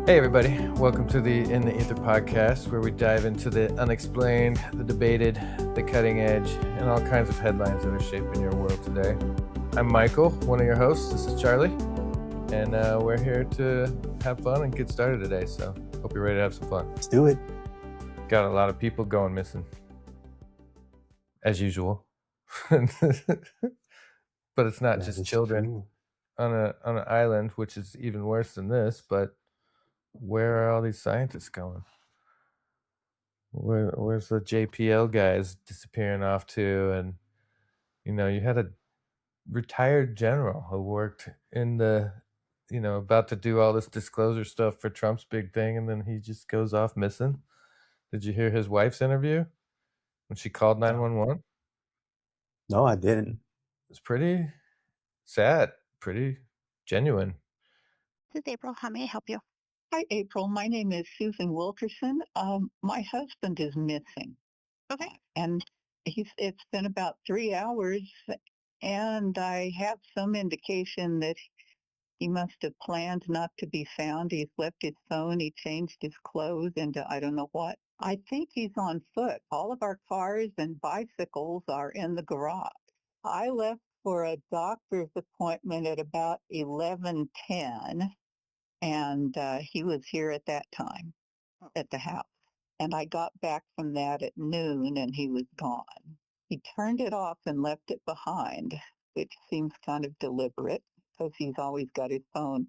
Hey everybody, welcome to the In the Ether podcast, where we dive into the unexplained, the debated, the cutting edge, and all kinds of headlines that are shaping your world today. I'm Michael, one of your hosts. This is Charlie, and we're here to have fun and get started today, so hope you're ready to have some fun. Let's do it. Got a lot of people going missing, as usual. But it's not just children on an island, which is even worse than this, but where are all these scientists going? Where's the JPL guys disappearing off to? And, you had a retired general who worked in the, about to do all this disclosure stuff for Trump's big thing, and then he just goes off missing. Did you hear his wife's interview when she called 911? No, I didn't. It's pretty sad, pretty genuine. This is April. How may I help you? Hi, April. My name is Susan Wilkerson. My husband is missing. Okay. And it's been about 3 hours, and I have some indication that he must have planned not to be found. He's left his phone. He changed his clothes into I don't know what. I think he's on foot. All of our cars and bicycles are in the garage. I left for a doctor's appointment at about 11:10. And he was here at that time at the house. And I got back from that at noon, and he was gone. He turned it off and left it behind, which seems kind of deliberate because he's always got his phone.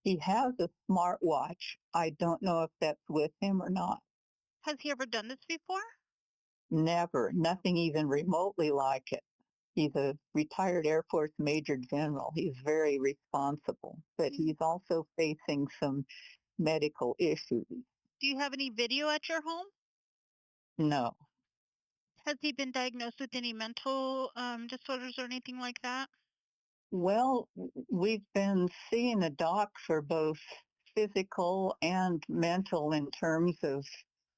He has a smartwatch. I don't know if that's with him or not. Has he ever done this before? Never. Nothing even remotely like it. He's a retired Air Force Major General. He's very responsible, but he's also facing some medical issues. Do you have any video at your home? No. Has he been diagnosed with any mental disorders or anything like that? Well, we've been seeing a doc for both physical and mental in terms of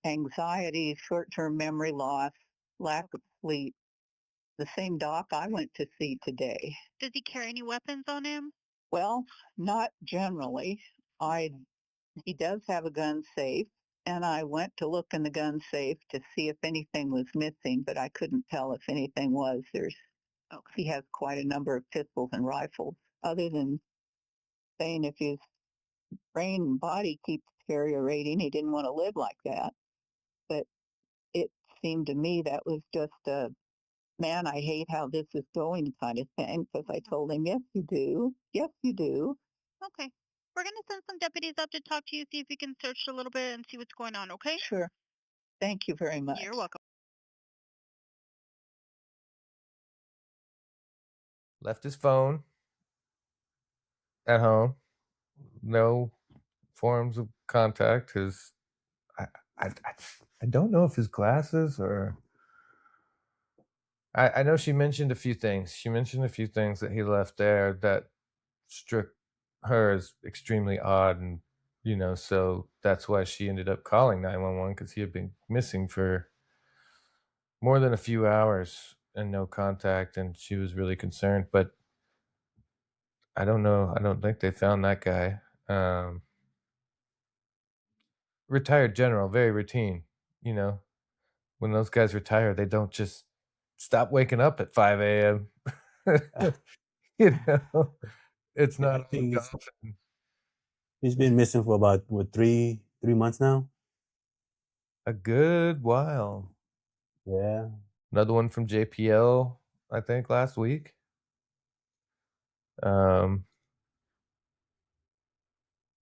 anxiety, short-term memory loss, lack of sleep. The same doc I went to see today. Does he carry any weapons on him? Well, not generally. He does have a gun safe, and I went to look in the gun safe to see if anything was missing, but I couldn't tell if anything was. He has quite a number of pistols and rifles, other than saying if his brain and body keeps deteriorating, he didn't want to live like that. But it seemed to me that was just a, man, I hate how this is going kind of thing, because I told him, yes, you do. Yes, you do. Okay. We're going to send some deputies up to talk to you, see if we can search a little bit and see what's going on, okay? Sure. Thank you very much. You're welcome. Left his phone at home. No forms of contact. I don't know if his glasses or... I know she mentioned a few things. She mentioned a few things that he left there that struck her as extremely odd, and so that's why she ended up calling 911, because he had been missing for more than a few hours and no contact, and she was really concerned. But I don't know. I don't think they found that guy. Retired general, very routine. When those guys retire, they don't just stop waking up at 5 a.m. It's not. He's been missing for about 3 months now. A good while. Yeah. Another one from JPL, I think, last week.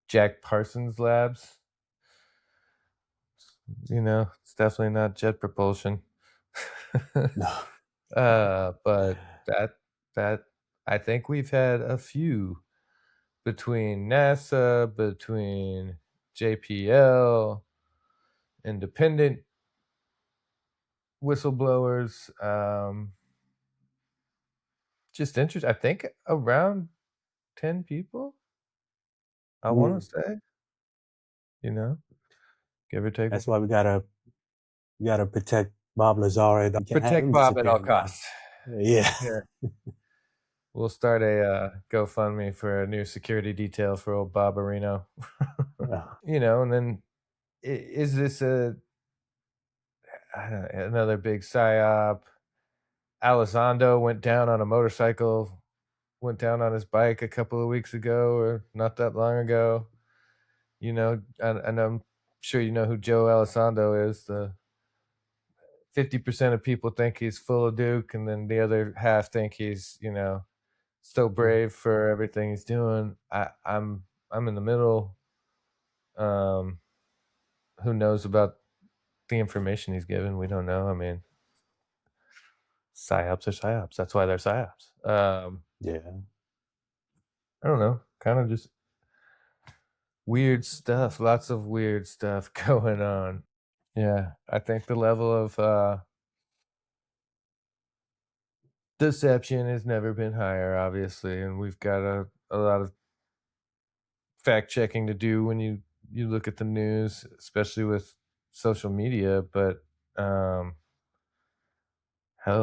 Jack Parsons Labs. It's definitely not jet propulsion. No. But that I think we've had a few between NASA, between JPL, independent whistleblowers. Just interesting. I think around 10 people. I want to say, give or take. That's why we gotta protect Bob Lazar. Protect Bob at all costs. Yeah. We'll start a GoFundMe for a new security detail for old Bob Areno. You know, and then is this another big psyop? Elizondo went down on a motorcycle, went down on his bike a couple of weeks ago, or not that long ago. You know, and I'm sure you know who Joe Elizondo is. The 50% of people think he's full of Duke, and then the other half think he's, you know, so brave for everything he's doing. I'm in the middle. Um, who knows about the information he's given? We don't know. I mean, psyops are psyops. That's why they're psyops. Yeah. I don't know. Kind of just weird stuff. Lots of weird stuff going on. Yeah, I think the level of deception has never been higher, obviously, and we've got a lot of fact checking to do when you look at the news, especially with social media. But hell,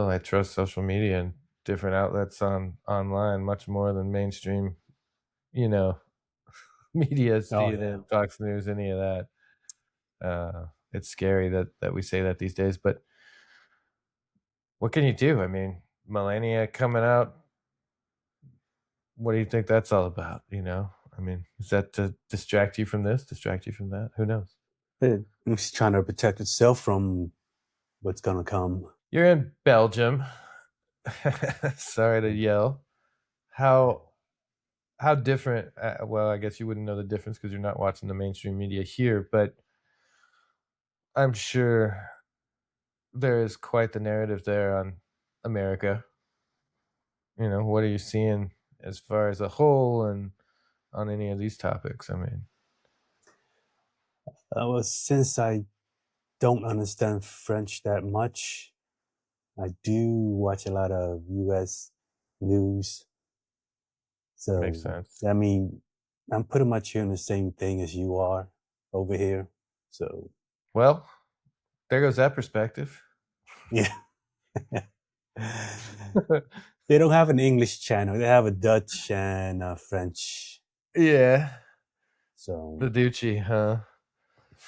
I trust social media and different outlets online much more than mainstream, you know, media, Oh yeah. CNN, Fox News, any of that. It's scary that we say that these days, but what can you do? I mean, Melania coming out. What do you think that's all about? You know, I mean, is that to distract you from this, distract you from that? Who knows? It's trying to protect itself from what's gonna come. You're in Belgium. Sorry to yell. How different? Well, I guess you wouldn't know the difference because you're not watching the mainstream media here, but I'm sure there is quite the narrative there on America. You know, what are you seeing as far as a whole and on any of these topics? I mean, Well, since I don't understand French that much, I do watch a lot of U.S. news. So, makes sense. I mean, I'm pretty much hearing the same thing as you are over here. So, Well, there goes that perspective. yeah. They don't have an English channel. They have a Dutch and a French. Yeah, So, the Ducci, huh?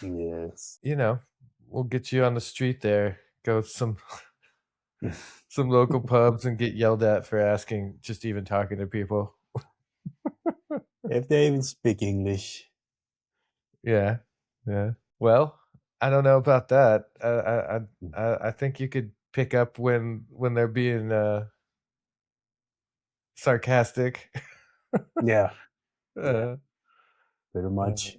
yes. You know, we'll get you on the street there. Go some local pubs and get yelled at for asking, just even talking to people. If they even speak English. Yeah, yeah. Well, I don't know about that. I think you could pick up when they're being sarcastic. Yeah, uh, pretty much.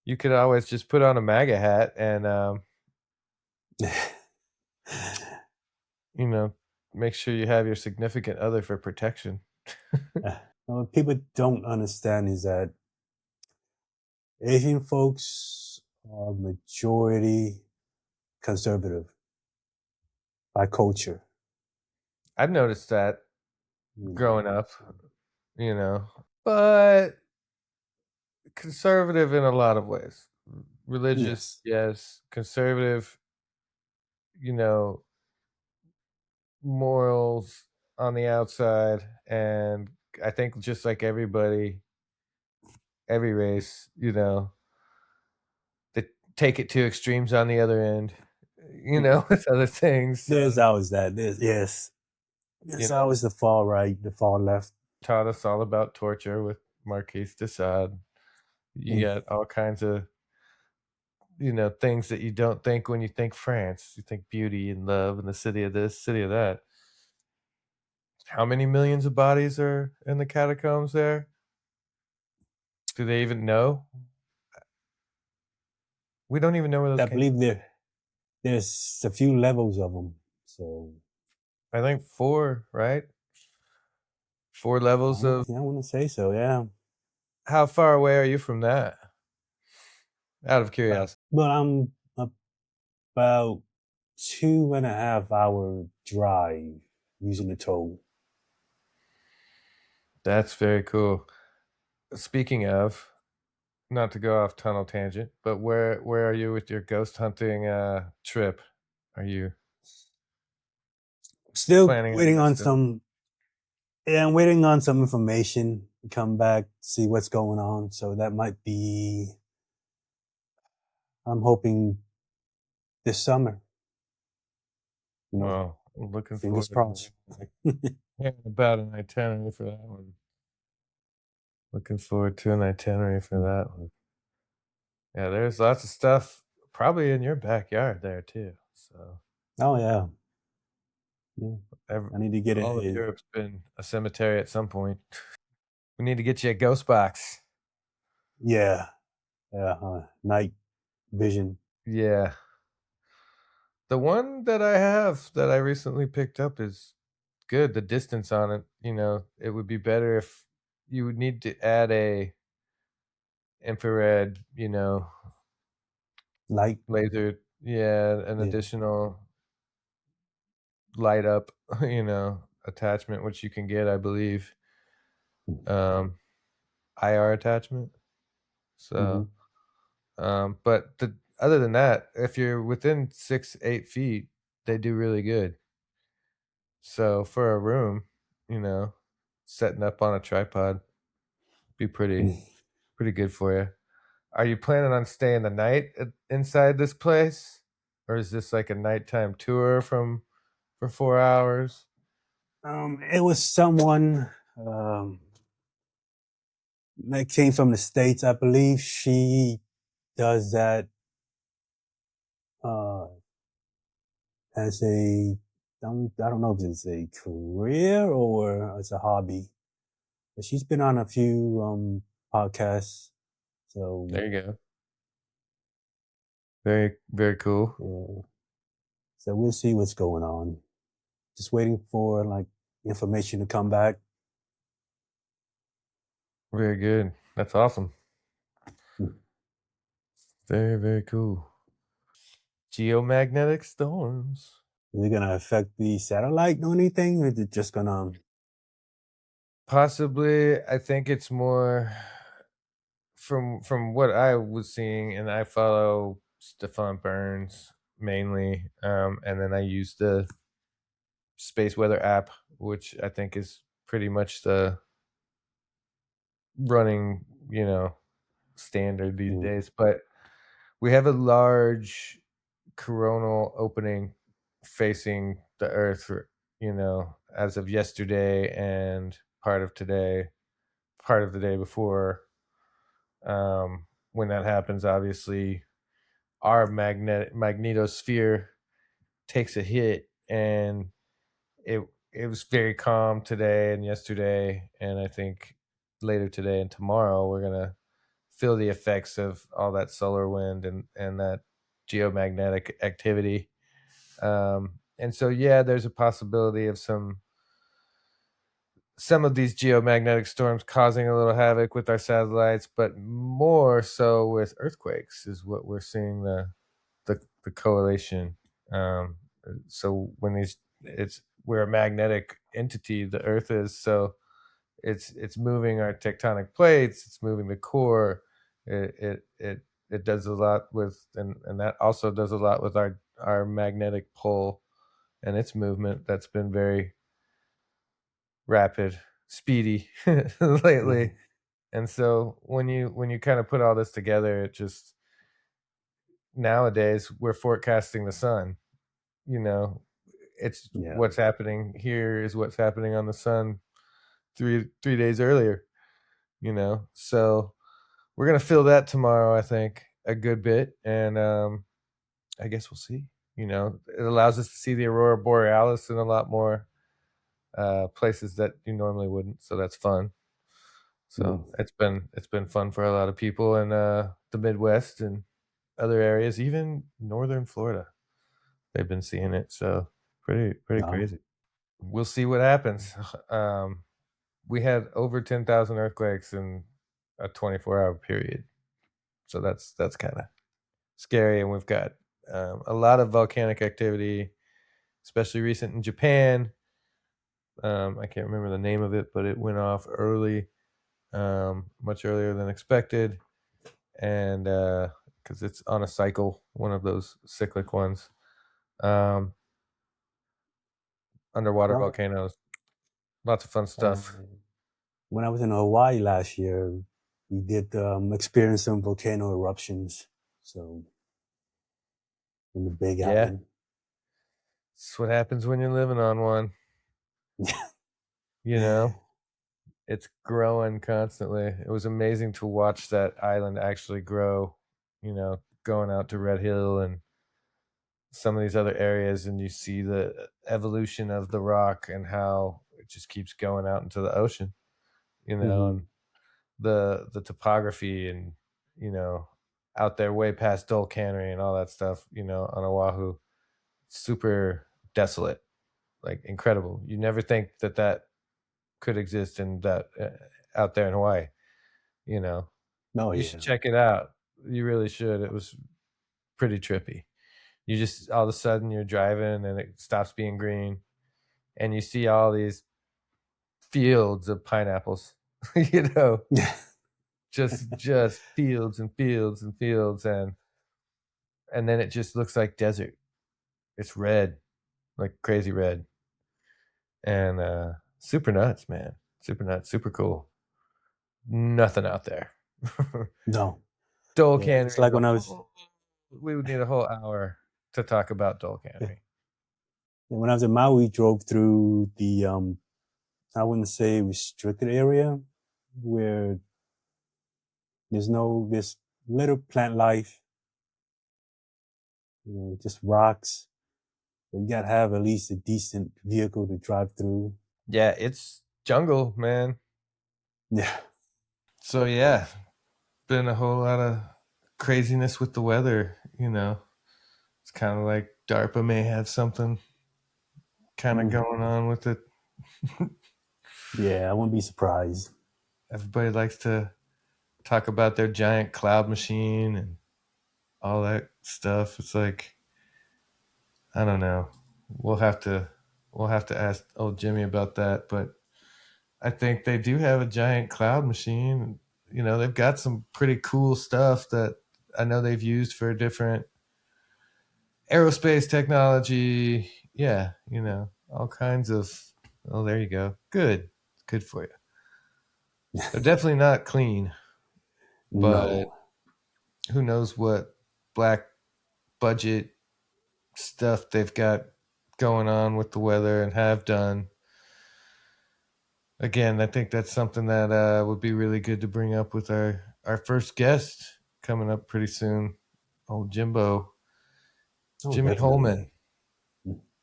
you could always just put on a MAGA hat and you know, make sure you have your significant other for protection. What people don't understand is that Asian folks are majority conservative by culture. I've noticed that growing up, you know, but conservative in a lot of ways. Religious, yes. Conservative, you know, morals on the outside. And I think just like everybody, every race, you know, they take it to extremes on the other end, you know, with other things. There's always that. There's always the far right, the far left. Taught us all about torture with Marquise de Sade. You got all kinds of, you know, things that you don't think when you think France. You think beauty and love and the city of this, city of that. How many millions of bodies are in the catacombs there? Do they even know? We don't even know where those I came believe there's a few levels of them. So I think 4, right? 4 levels of. I want to say so. Yeah. How far away are you from that? Out of curiosity. But I'm about 2.5 hour drive using the toll. That's very cool. Speaking of, not to go off tunnel tangent, but where are you with your ghost hunting trip? Are you Still planning waiting on still? some. Yeah, I'm waiting on some information. come back, see what's going on. So that might be, I'm hoping this summer. You know, Well, I'm looking fingers forward to crossed. hearing about an itinerary for that one. Looking forward to an itinerary for that one. Yeah, there's lots of stuff probably in your backyard there too. So Oh yeah, yeah. every, I need to get all of a Europe's been a cemetery at some point. We need to get you a ghost box. yeah, night vision. Yeah. The one that I have that I recently picked up is good. The distance on it, it would be better if you would need to add a infrared, Light. laser, yeah, an Yeah. additional light up, attachment, which you can get, I believe, um, IR attachment. Mm-hmm. So, but other than that, if you're within 6, 8 feet, they do really good. So for a room, you know, setting up on a tripod be pretty good for you. Are you planning on staying the night inside this place, or is this like a nighttime tour for 4 hours? It was someone that came from the States. I believe she does that uh, as I don't know if it's a career or as a hobby. But she's been on a few podcasts. So There you go. Very very cool. yeah. So we'll see what's going on. Just waiting for like information to come back. Very good. That's awesome. Hmm. Very very cool. Geomagnetic storms. Is it gonna affect the satellite or anything? Or is it just gonna Possibly, I think it's more from what I was seeing, and I follow Stefan Burns mainly, and then I use the space weather app, which I think is pretty much the running, standard these mm, days. But we have a large coronal opening facing the Earth, as of yesterday and part of today, part of the day before. When that happens, obviously, our magnetosphere takes a hit, and it it was very calm today and yesterday, and I think later today and tomorrow we're gonna feel the effects of all that solar wind and that geomagnetic activity. And so yeah, there's a possibility of some of these geomagnetic storms causing a little havoc with our satellites, but more so with earthquakes is what we're seeing the correlation. Um, so when we're a magnetic entity, the Earth is, so it's moving our tectonic plates, it's moving the core. It does a lot with, and that also does a lot with our magnetic pole and its movement that's been very rapid, speedy lately. mm, And so when you kind of put all this together, it just, nowadays we're forecasting the sun. You know, it's yeah. what's happening here is what's happening on the sun three days earlier. So we're gonna feel that tomorrow, I think, a good bit, and I guess we'll see. It allows us to see the aurora borealis in a lot more places that you normally wouldn't, so that's fun. So Mm, it's been fun for a lot of people in the Midwest and other areas, even northern Florida. They've been seeing it, so pretty no. crazy. We'll see what happens. Um, we had over 10,000 earthquakes in a 24-hour period, so that's kind of scary. And we've got a lot of volcanic activity, especially recent in Japan. I can't remember the name of it, but it went off early, much earlier than expected, and because it's on a cycle, one of those cyclic ones. Um, Underwater No. volcanoes, lots of fun stuff. when I was in Hawaii last year, we did experience some volcano eruptions. So in the Big Yeah. Island. It's what happens when you're living on one. You know, it's growing constantly. It was amazing to watch that island actually grow, you know, going out to Red Hill and some of these other areas, and you see the evolution of the rock and how it just keeps going out into the ocean, you know, and the topography and, you know, out there way past Dole Cannery and all that stuff, you know, on Oahu, super desolate, like incredible. You never think that that could exist in that out there in Hawaii, you know. Oh, You yeah. should check it out. You really should. It was pretty trippy. You just all of a sudden you're driving and it stops being green and you see all these fields of pineapples, you know, just fields and fields and fields, and then it just looks like desert. It's red, like crazy red, and super nuts, man. Super nuts, super cool. Nothing out there. No. Dole Yeah, Cannery it's like is when I was we would need a whole hour to talk about Dole Cannery. when I was in Maui, we drove through the I wouldn't say restricted area where there's little plant life, you know, just rocks. But you gotta have at least a decent vehicle to drive through. Yeah, it's jungle, man. Yeah. So yeah, been a whole lot of craziness with the weather, you know. It's kind of like DARPA may have something kind of going on with it. Yeah, I wouldn't be surprised. Everybody likes to talk about their giant cloud machine and all that stuff. It's like, I don't know. We'll have to ask old Jimmie about that, but I think they do have a giant cloud machine. You know, they've got some pretty cool stuff that I know they've used for different aerospace technology. Yeah, you know, all kinds of. Oh, there you go. Good for you. They're definitely not clean, but No. who knows what black budget stuff they've got going on with the weather and have done. Again, I think that's something that would be really good to bring up with our first guest coming up pretty soon. Old Jimbo, Jimmie Definitely. Holman,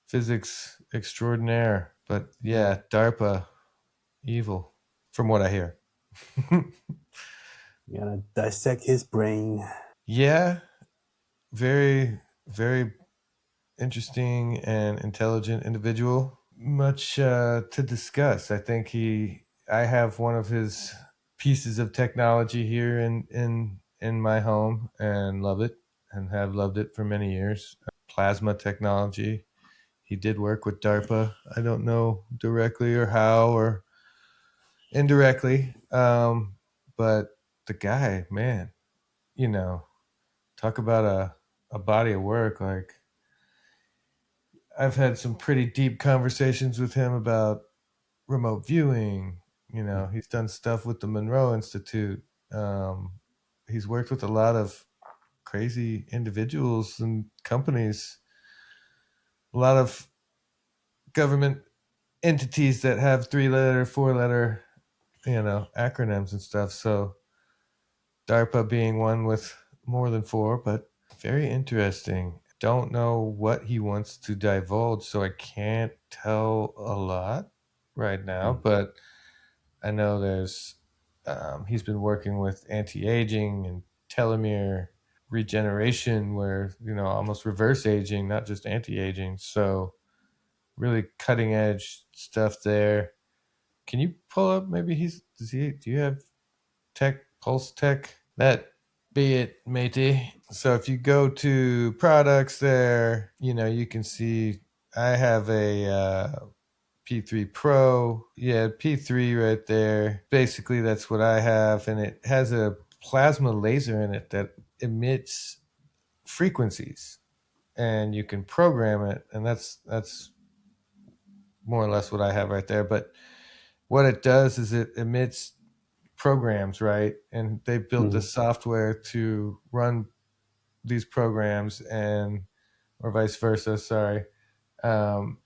physics extraordinaire. But yeah, DARPA, evil, from what I hear. You gotta dissect his brain. Yeah, very, very interesting and intelligent individual. Much to discuss. I think I have one of his pieces of technology here in my home and love it and have loved it for many years. Plasma technology. He did work with DARPA. I don't know directly or how or indirectly, but the guy, man, you know, talk about a body of work. Like, I've had some pretty deep conversations with him about remote viewing. You know, he's done stuff with the Monroe Institute. Um, he's worked with a lot of crazy individuals and companies, a lot of government entities that have 3-letter, 4-letter, you know, acronyms and stuff. So DARPA being one with more than 4, but very interesting. Don't know what he wants to divulge, so I can't tell a lot right now, but I know he's been working with anti-aging and telomere regeneration, where, you know, almost reverse aging, not just anti-aging. So really cutting edge stuff there. Can you pull up? Maybe do you have Pulse Tech? That be it, matey. So if you go to products there, you know, you can see I have a P3 Pro. Yeah, P3 right there. Basically, that's what I have. And it has a plasma laser in it that emits frequencies. And you can program it. And that's more or less what I have right there. But what it does is it emits programs, right? And they built Mhm. the software to run these programs, and or vice versa. Sorry. Um,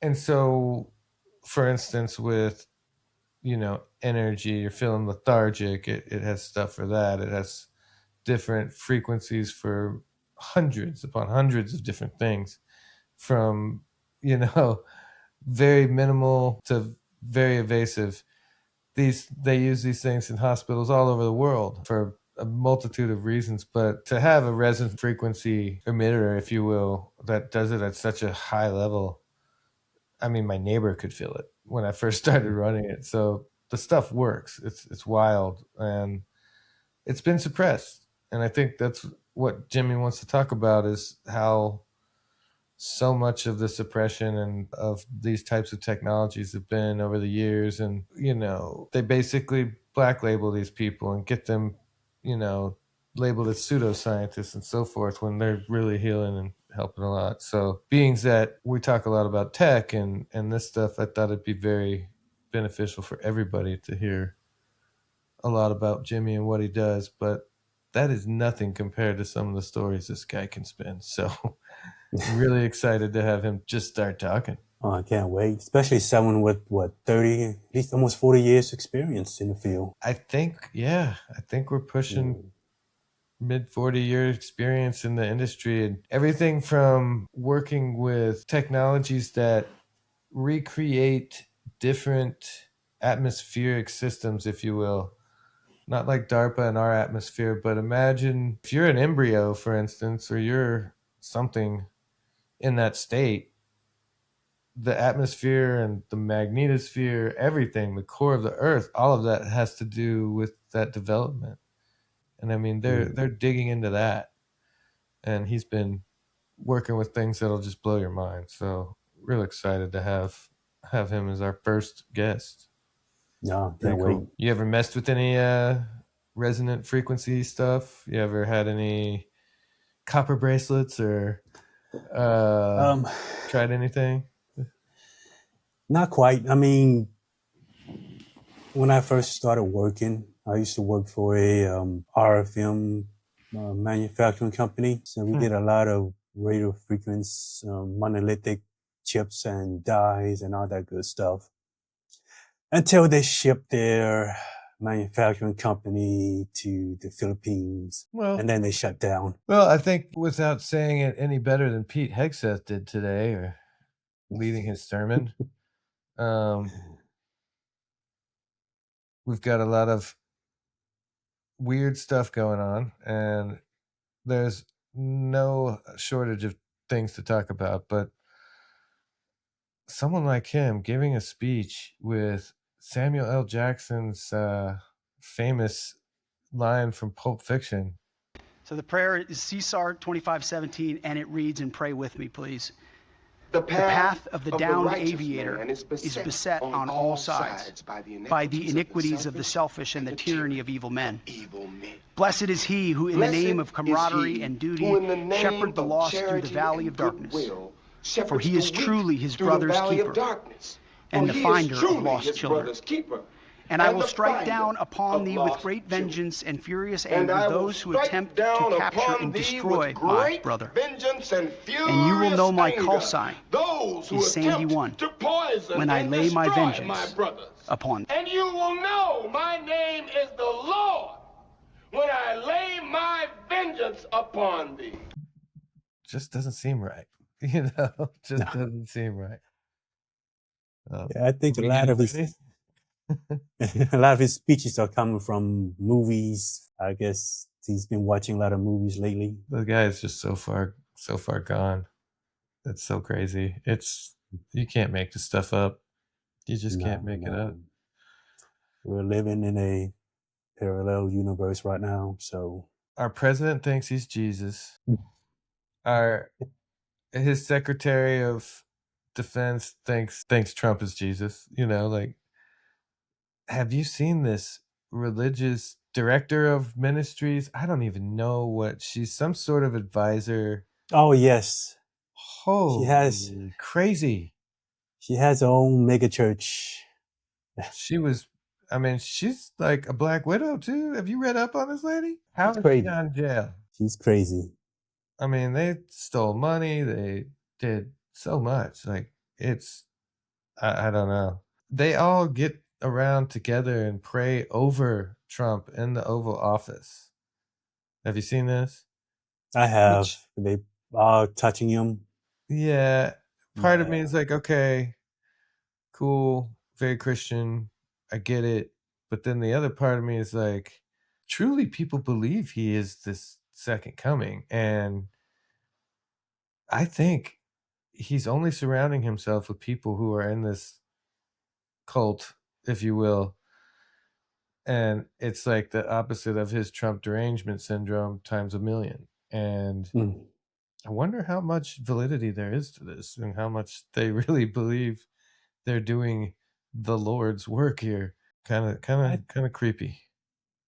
and so, for instance, with energy, you're feeling lethargic. It has stuff for that. It has different frequencies for hundreds upon hundreds of different things, from very minimal to very evasive. They use these things in hospitals all over the world for a multitude of reasons, but to have a resonant frequency emitter, if you will, that does it at such a high level, I mean, my neighbor could feel it when I first started running it. So the stuff works. It's wild, and it's been suppressed. And I think that's what Jimmie wants to talk about, is how so much of the suppression and of these types of technologies have been over the years. And they basically black label these people and get them labeled as pseudoscientists and so forth, when they're really healing and helping a lot. So being that we talk a lot about tech and this stuff, I thought it'd be very beneficial for everybody to hear a lot about Jimmie and what he does. But that is nothing compared to some of the stories this guy can spin. So I'm really excited to have him just start talking. Oh, I can't wait. Especially someone with 30, at least almost 40 years experience in the field. I think we're pushing mid 40-year experience in the industry, and everything from working with technologies that recreate different atmospheric systems, if you will. Not like DARPA and our atmosphere, but imagine if you're an embryo, for instance, or you're something in that state, the atmosphere and the magnetosphere, everything, the core of the earth, all of that has to do with that development. And I mean, they're digging into that, and he's been working with things that'll just blow your mind. So real excited to have him as our first guest. Yeah, Pretty can't cool. wait. You ever messed with any resonant frequency stuff? You ever had any copper bracelets or tried anything? Not quite. I mean, when I first started working, I used to work for a horror film manufacturing company. So we did a lot of radio frequency, monolithic chips and dies and all that good stuff. Until they shipped their manufacturing company to the Philippines, and then they shut down. Well, I think without saying it any better than Pete Hegseth did today, or leading his sermon, we've got a lot of weird stuff going on, and there's no shortage of things to talk about. But someone like him giving a speech with Samuel L. Jackson's famous line from Pulp Fiction. So the prayer is Caesar 25:17, and it reads, and pray with me, please. The path of the downed aviator is beset on all sides by the iniquities of the selfish and the tyranny of evil men. Blessed is he who, in the name of camaraderie and duty, shepherd the lost through the valley of darkness. For he is truly his brother's keeper and the finder of lost children. And I will strike down upon thee with great vengeance and furious anger those who attempt to capture and destroy my brother. And you will know my call sign is Sandy 1 when I lay my vengeance upon thee. And you will know my name is the Lord when I lay my vengeance upon thee. Just doesn't seem right. Doesn't seem right. Yeah, I think a lot of his speeches are coming from movies. I guess he's been watching a lot of movies lately. The guy is just so far gone. That's so crazy. You can't make this stuff up. You just can't make it up. We're living in a parallel universe right now. So our president thinks he's Jesus. His Secretary of Defense thinks Trump is Jesus. Have you seen this religious director of ministries? I don't even know what she's, some sort of advisor. Oh yes. Holy crazy. She has her own mega church. She was, I mean, she's like a Black Widow too. Have you read up on this lady? How She's is she crazy. not in jail? She's crazy. I mean, they stole money. They did so much. Like, it's, I don't know. They all get around together and pray over Trump in the Oval Office. Have you seen this? I have. Which, They are touching him. yeah, part of me Yeah. is like, okay, cool, very Christian. I get it. But then the other part of me is like, truly, people believe he is this second coming. And I think he's only surrounding himself with people who are in this cult, if you will. And it's like the opposite of his Trump derangement syndrome times a million. And Mm. I wonder how much validity there is to this and how much they really believe they're doing the Lord's work here. Kind of creepy.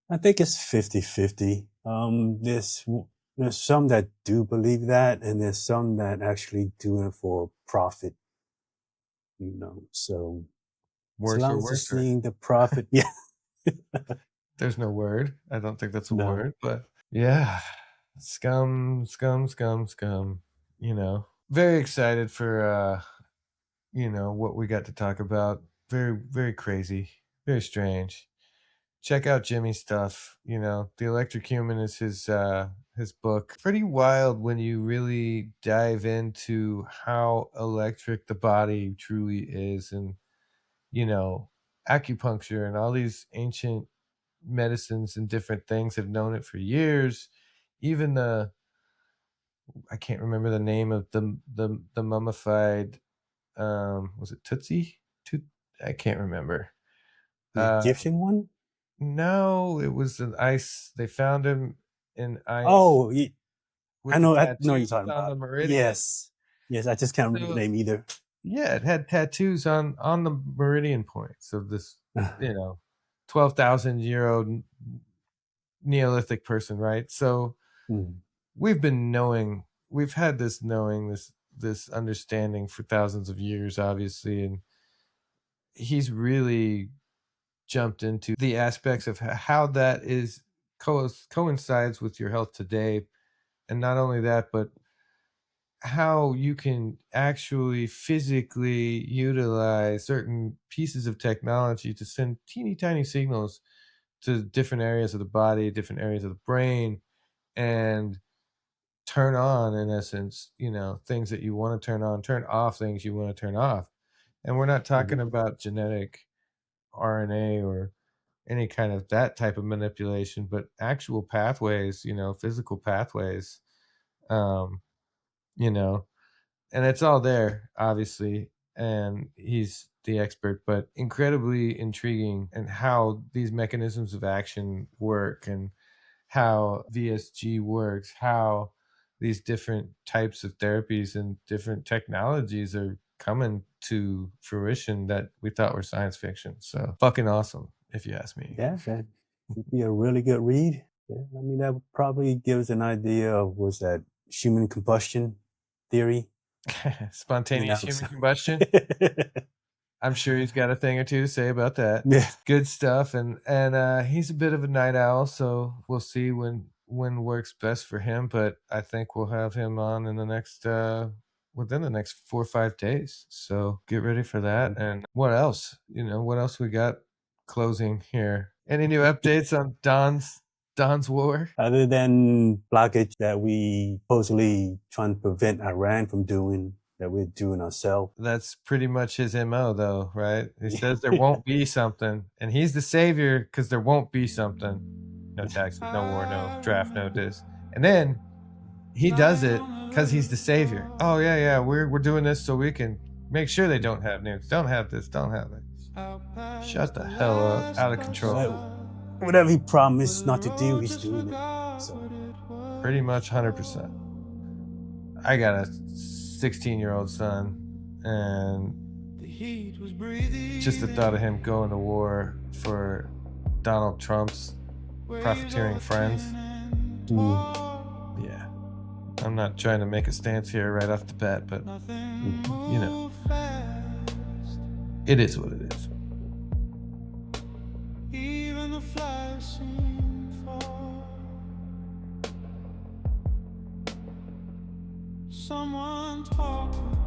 I think it's 50-50. There's some that do believe that, and there's some that actually do it for profit. So as Worse long or as you're worse. seeing the profit, yeah. There's no word. I don't think that's a No. word, but yeah, scum. Very excited for what we got to talk about. Very, very crazy, very strange. Check out Jimmie's stuff. The Electric Human is his book. Pretty wild when you really dive into how electric the body truly is, and acupuncture and all these ancient medicines and different things have known it for years. Even I can't remember the name of the mummified, was it Tootsie? I can't remember. The Egyptian one? No, it was an ice. They found him in ice. Oh, with I the know you're tattoos talking on about. the meridian. Yes, I just can't remember the name either. Yeah, it had tattoos on the meridian points of this, 12,000-year-old Neolithic person, right? So we've had this knowing, this understanding for thousands of years, obviously, and he's really jumped into the aspects of how that is coincides with your health today. And not only that, but how you can actually physically utilize certain pieces of technology to send teeny tiny signals to different areas of the body, different areas of the brain, and turn on, in essence, things that you want to turn on, turn off things you want to turn off. And we're not talking about genetic RNA or any kind of that type of manipulation, but actual pathways, physical pathways, um, and it's all there, obviously. And he's the expert, but incredibly intriguing, and how these mechanisms of action work, and how VSG works, how these different types of therapies and different technologies are coming to fruition that we thought were science fiction. So fucking awesome, if you ask me. Yeah, that would be a really good read. Yeah, I mean, that would probably give us an idea of what's that human combustion theory. Spontaneous human combustion. I'm sure he's got a thing or two to say about that. Yeah. Good stuff. And he's a bit of a night owl, so we'll see when works best for him. But I think we'll have him on in the next within the next 4 or 5 days. So get ready for that. And what else? What else we got closing here? Any new updates on Don's war? Other than blockage that we supposedly trying to prevent Iran from doing, that we're doing ourselves. That's pretty much his MO, though, right? He says there won't be something, and he's the savior because there won't be something. No taxes, no war, no draft, no this. And then he does it because he's the savior. Oh, yeah, we're doing this so we can make sure they don't have nukes. Don't have this, don't have that. Shut the hell up. Out of control. Whatever he promised not to do, he's doing it. So pretty much 100%. I got a 16-year-old son, and just the thought of him going to war for Donald Trump's profiteering friends. Yeah. I'm not trying to make a stance here right off the bat, but it is what it is. someone talk.